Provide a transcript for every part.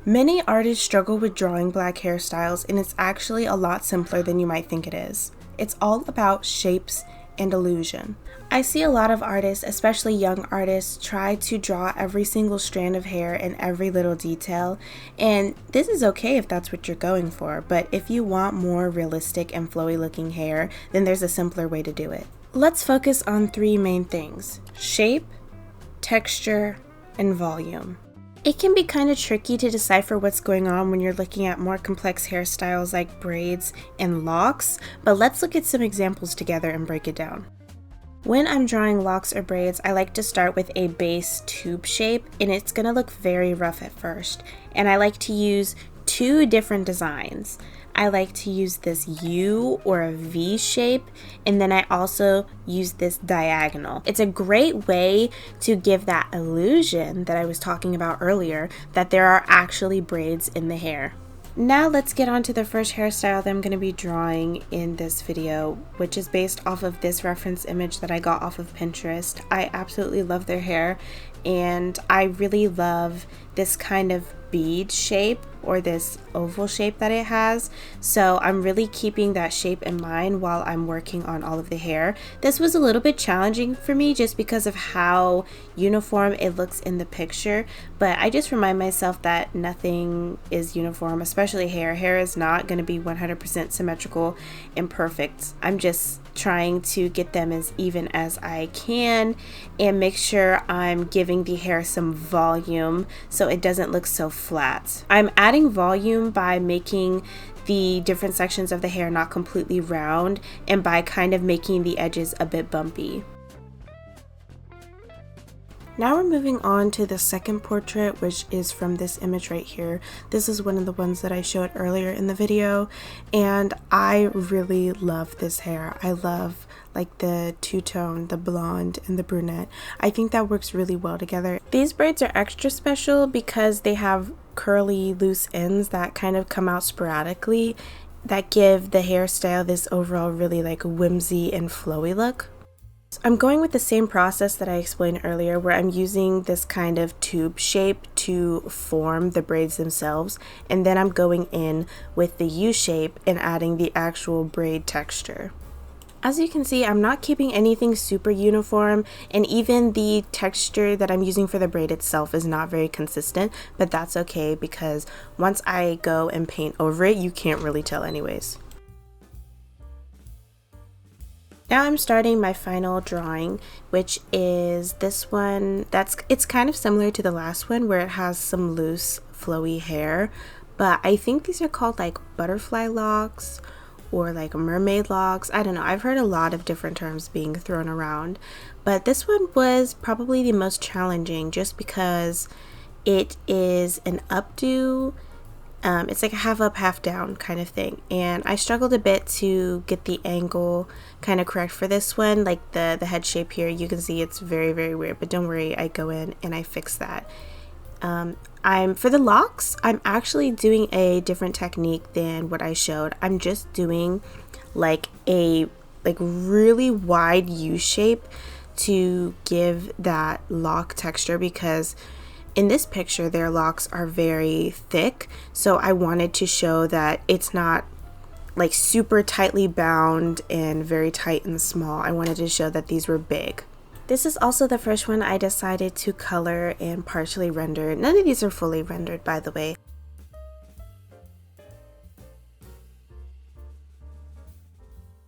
Many artists struggle with drawing black hairstyles, and it's actually a lot simpler than you might think it is. It's all about shapes and illusion. I see a lot of artists, especially young artists, try to draw every single strand of hair and every little detail, and this is okay if that's what you're going for, but if you want more realistic and flowy looking hair, then there's a simpler way to do it. Let's focus on three main things: shape, texture, and volume. It can be kind of tricky to decipher what's going on when you're looking at more complex hairstyles like braids and locks, but let's look at some examples together and break it down. When I'm drawing locks or braids, I like to start with a base tube shape, and it's going to look very rough at first. And I like to use two different designs. I like to use this U or a V shape, and then I also use this diagonal. It's a great way to give that illusion that I was talking about earlier, that there are actually braids in the hair. Now let's get on to the first hairstyle that I'm going to be drawing in this video, which is based off of this reference image that I got off of Pinterest. I absolutely love their hair, and I really love this kind of bead shape or this oval shape that it has, so I'm really keeping that shape in mind while I'm working on all of the hair. This was a little bit challenging for me just because of how uniform it looks in the picture, but I just remind myself that nothing is uniform, especially hair. Hair is not going to be 100% symmetrical and perfect. I'm just trying to get them as even as I can and make sure I'm giving the hair some volume so it doesn't look so flat. I'm adding volume by making the different sections of the hair not completely round and by kind of making the edges a bit bumpy. Now we're moving on to the second portrait, which is from this image right here. This is one of the ones that I showed earlier in the video, and I really love this hair. I love like the two-tone, the blonde and the brunette. I think that works really well together. These braids are extra special because they have curly loose ends that kind of come out sporadically that give the hairstyle this overall really like whimsy and flowy look. I'm going with the same process that I explained earlier, where I'm using this kind of tube shape to form the braids themselves, and then I'm going in with the U shape and adding the actual braid texture. As you can see, I'm not keeping anything super uniform, and even the texture that I'm using for the braid itself is not very consistent, but that's okay because once I go and paint over it, you can't really tell anyways. Now I'm starting my final drawing, which is this one. It's kind of similar to the last one where it has some loose flowy hair, but I think these are called like butterfly locks or like mermaid locks. I don't know. I've heard a lot of different terms being thrown around, but this one was probably the most challenging just because it is an updo. It's like a half up, half down kind of thing, and I struggled a bit to get the angle kind of correct for this one. Like the head shape here, you can see it's very, very weird, but don't worry, I go in and I fix that. For the locks, I'm actually doing a different technique than what I showed. I'm just doing like a really wide U shape to give that lock texture because in this picture, their locks are very thick, so I wanted to show that it's not like super tightly bound and very tight and small. I wanted to show that these were big. This is also the first one I decided to color and partially render. None of these are fully rendered, by the way.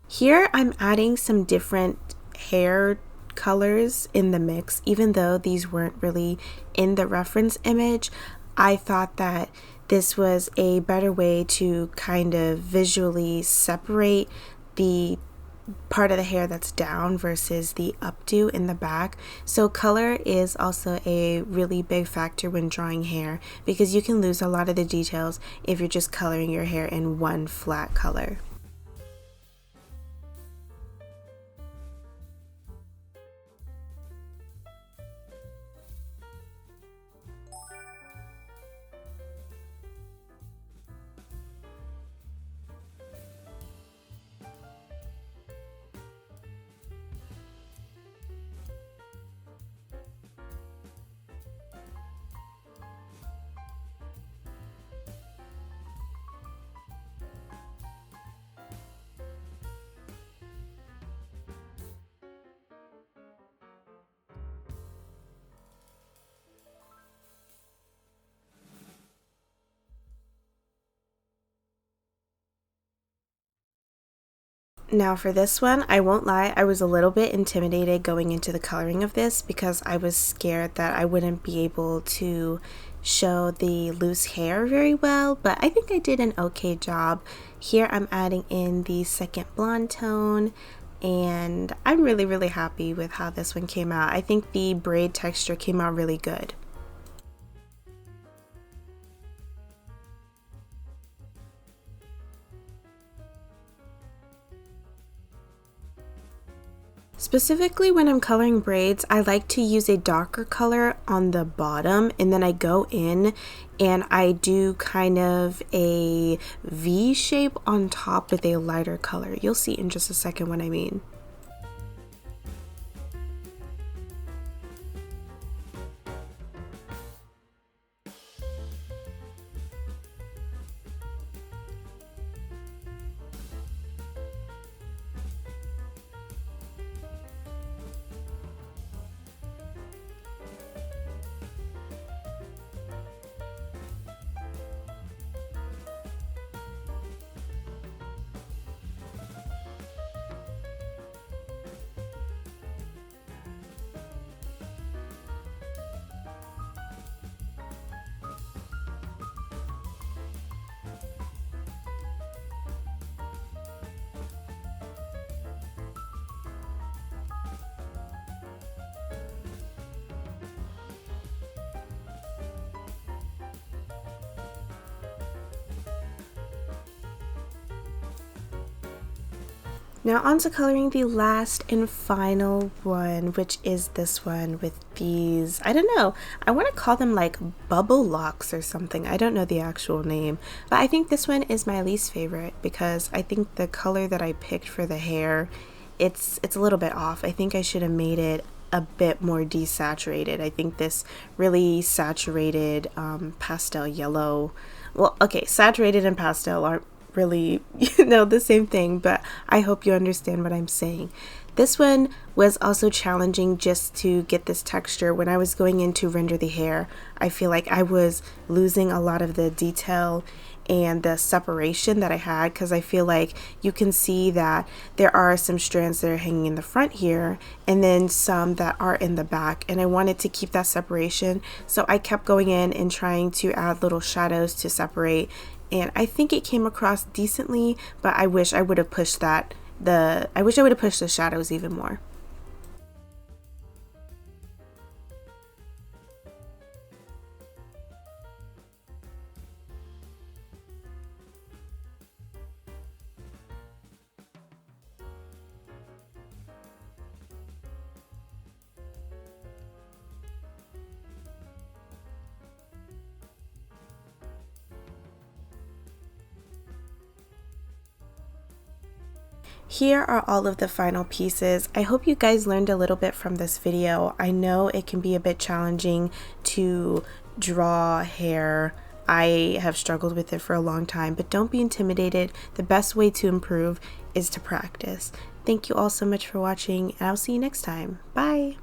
Here I'm adding some different hair colors in the mix. Even though these weren't really in the reference image, I thought that this was a better way to kind of visually separate the part of the hair that's down versus the updo in the back. So color is also a really big factor when drawing hair because you can lose a lot of the details if you're just coloring your hair in one flat color. Now for this one, I won't lie, I was a little bit intimidated going into the coloring of this because I was scared that I wouldn't be able to show the loose hair very well, but I think I did an okay job. Here I'm adding in the second blonde tone, and I'm really happy with how this one came out. I think the braid texture came out really good. Specifically when I'm coloring braids, I like to use a darker color on the bottom, and then I go in and I do kind of a V shape on top with a lighter color. You'll see in just a second what I mean. Now on to coloring the last and final one, which is this one with these, I don't know, I want to call them like bubble locks or something. I don't know the actual name, but I think this one is my least favorite because I think the color that I picked for the hair, it's a little bit off. I think I should have made it a bit more desaturated. I think this really saturated pastel yellow, well, okay, saturated and pastel aren't really, the same thing, but I hope you understand what I'm saying. This one was also challenging just to get this texture. When I was going in to render the hair, I feel like I was losing a lot of the detail and the separation that I had, because I feel like you can see that there are some strands that are hanging in the front here and then some that are in the back, and I wanted to keep that separation, so I kept going in and trying to add little shadows to separate, and I think it came across decently, but I wish I would have pushed the shadows even more. Here are all of the final pieces. I hope you guys learned a little bit from this video. I know it can be a bit challenging to draw hair. I have struggled with it for a long time, but don't be intimidated. The best way to improve is to practice. Thank you all so much for watching, and I'll see you next time. Bye!